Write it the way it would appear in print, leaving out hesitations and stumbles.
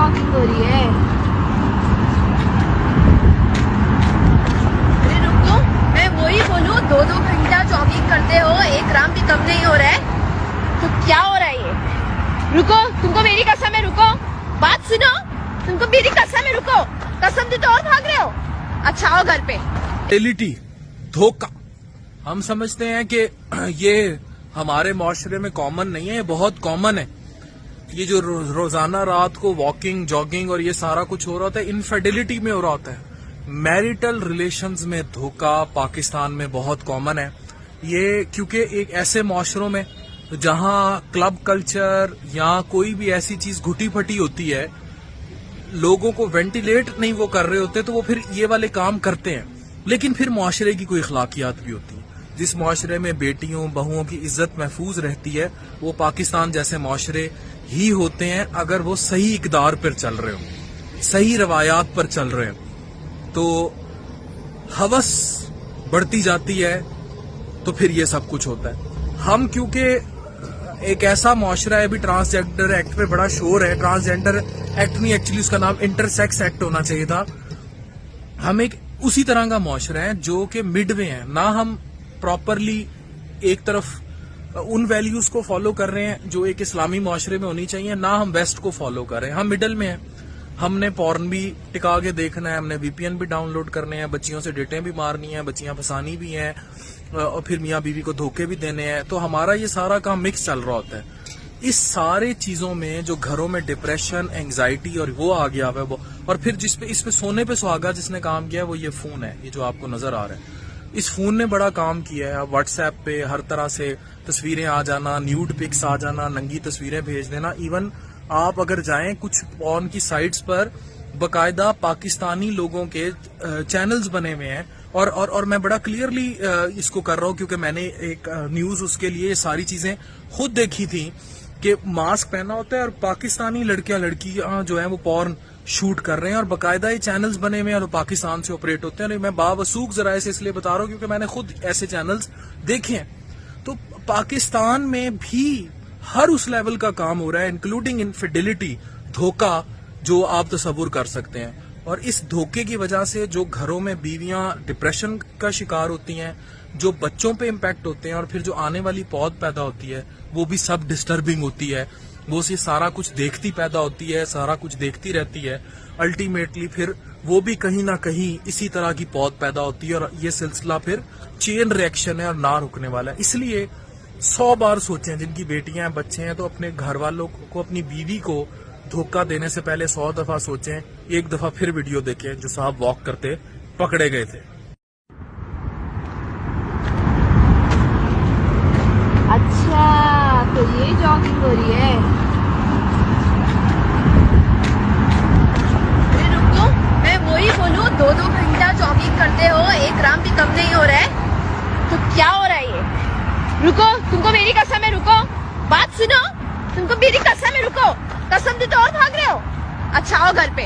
Jogging हो रही है। अरे रुको, मैं वही बोलूं, 2-2 घंटा जॉगिंग करते हो, 1 ग्राम भी कम नहीं हो रहा है, तो क्या हो रहा है ये? रुको, तुमको मेरी कसम है, रुको, बात सुनो, तुमको मेरी कसम है, रुको, कसम दी तो और भाग रहे हो। अच्छा आओ घर पे। रियलिटी धोखा हम समझते हैं कि ये हमारे माशरे में कॉमन नहीं है, ये बहुत कॉमन है। ये जो रोजाना रात को वॉकिंग जॉगिंग और ये सारा कुछ हो रहा होता है, इनफिडेलिटी में हो रहा होता है। मैरिटल रिलेशंस में धोखा पाकिस्तान में बहुत कॉमन है। ये क्योंकि एक ऐसे माशरों में जहां क्लब कल्चर या कोई भी ऐसी चीज घुटी फटी होती है, लोगों को वेंटिलेट नहीं वो कर रहे होते, तो वो फिर ये वाले काम करते हैं। लेकिन फिर मुआशरे की कोई अखलाकियात भी होती है। जिस मुआशरे में बेटियों बहुओं की इज्जत महफूज रहती है, वो पाकिस्तान जैसे मुआशरे ही होते हैं अगर वो सही इकदार पर चल रहे हो, सही रवायात पर चल रहे हो। तो हवस बढ़ती जाती है, तो फिर ये सब कुछ होता है। हम क्योंकि एक ऐसा मुआशरा है, अभी ट्रांसजेंडर एक्ट पे बड़ा शोर है, ट्रांसजेंडर एक्ट नहीं, एक्चुअली उसका नाम इंटरसेक्स एक्ट होना चाहिए था। हम एक उसी तरह का मुआशरा है जो कि मिडवे है, ना हम प्रॉपरली एक तरफ उन वैल्यूज को फॉलो कर रहे हैं जो एक इस्लामी मुआशरे में होनी चाहिए, ना हम वेस्ट को फॉलो कर रहे हैं, हम मिडल में हैं। हमने पॉर्न भी टिका के देखना है, हमने वीपीएन भी डाउनलोड करने हैं, बच्चियों से डेटें भी मारनी है, बच्चियां फंसानी भी हैं, और फिर मियाँ बीवी को धोखे भी देने हैं। तो हमारा ये सारा काम मिक्स चल रहा होता है। इस सारे चीजों में जो घरों में डिप्रेशन एंग्जाइटी और वो आ गया है, वो और फिर इस पे सोने पे सुहागा जिसने काम किया है वो ये फोन है, ये जो आपको नजर आ रहा है। इस फोन ने बड़ा काम किया है। व्हाट्सएप पे हर तरह से तस्वीरें आ जाना, न्यूड पिक्स आ जाना, नंगी तस्वीरें भेज देना। इवन आप अगर जाएं कुछ पॉर्न की साइट्स पर बकायदा पाकिस्तानी लोगों के चैनल्स बने हुए हैं, और मैं बड़ा क्लियरली इसको कर रहा हूं क्योंकि मैंने एक न्यूज उसके लिए ये सारी चीजें खुद देखी थी कि मास्क पहना होता है और पाकिस्तानी लड़कियां जो है वो पॉर्न शूट कर रहे हैं, और बकायदा ये चैनल्स बने हुए हैं और पाकिस्तान से ऑपरेट होते हैं। और मैं बावसूख जराए से इसलिए बता रहा हूं क्योंकि मैंने खुद ऐसे चैनल्स देखे हैं। तो पाकिस्तान में भी हर उस लेवल का काम हो रहा है, इंक्लूडिंग इनफिडेलिटी, धोखा, जो आप तस्वुर कर सकते हैं। और इस धोखे की वजह से जो घरों में बीवियां डिप्रेशन का शिकार होती हैं, जो बच्चों पे इम्पैक्ट होते हैं, और फिर जो आने वाली पौध पैदा होती है वो भी सब डिस्टर्बिंग होती है। वो से सारा कुछ देखती पैदा होती है, सारा कुछ देखती रहती है। अल्टीमेटली फिर वो भी कहीं ना कहीं इसी तरह की पौध पैदा होती है, और ये सिलसिला फिर चेन रिएक्शन है और ना रुकने वाला है। इसलिए 100 बार सोचें, जिनकी बेटियां हैं, बच्चे हैं, तो अपने घर वालों को, अपनी बीवी को धोखा देने से पहले 100 दफा सोचें। एक दफा फिर वीडियो देखें जो साहब वॉक करते पकड़े गए थे। अच्छा तो ये जॉगिंग हो रही है। अरे रुको, मैं वही बोलूं, 2-2 घंटा जॉगिंग करते हो, 1 ग्राम भी कम नहीं हो रहा है, तो क्या हो रहा है ये? रुको, तुमको मेरी कसम है, रुको, बात सुनो, तुमको मेरी कसम है, रुको, कसम दी तो और भाग रहे हो। अच्छा आओ घर पे।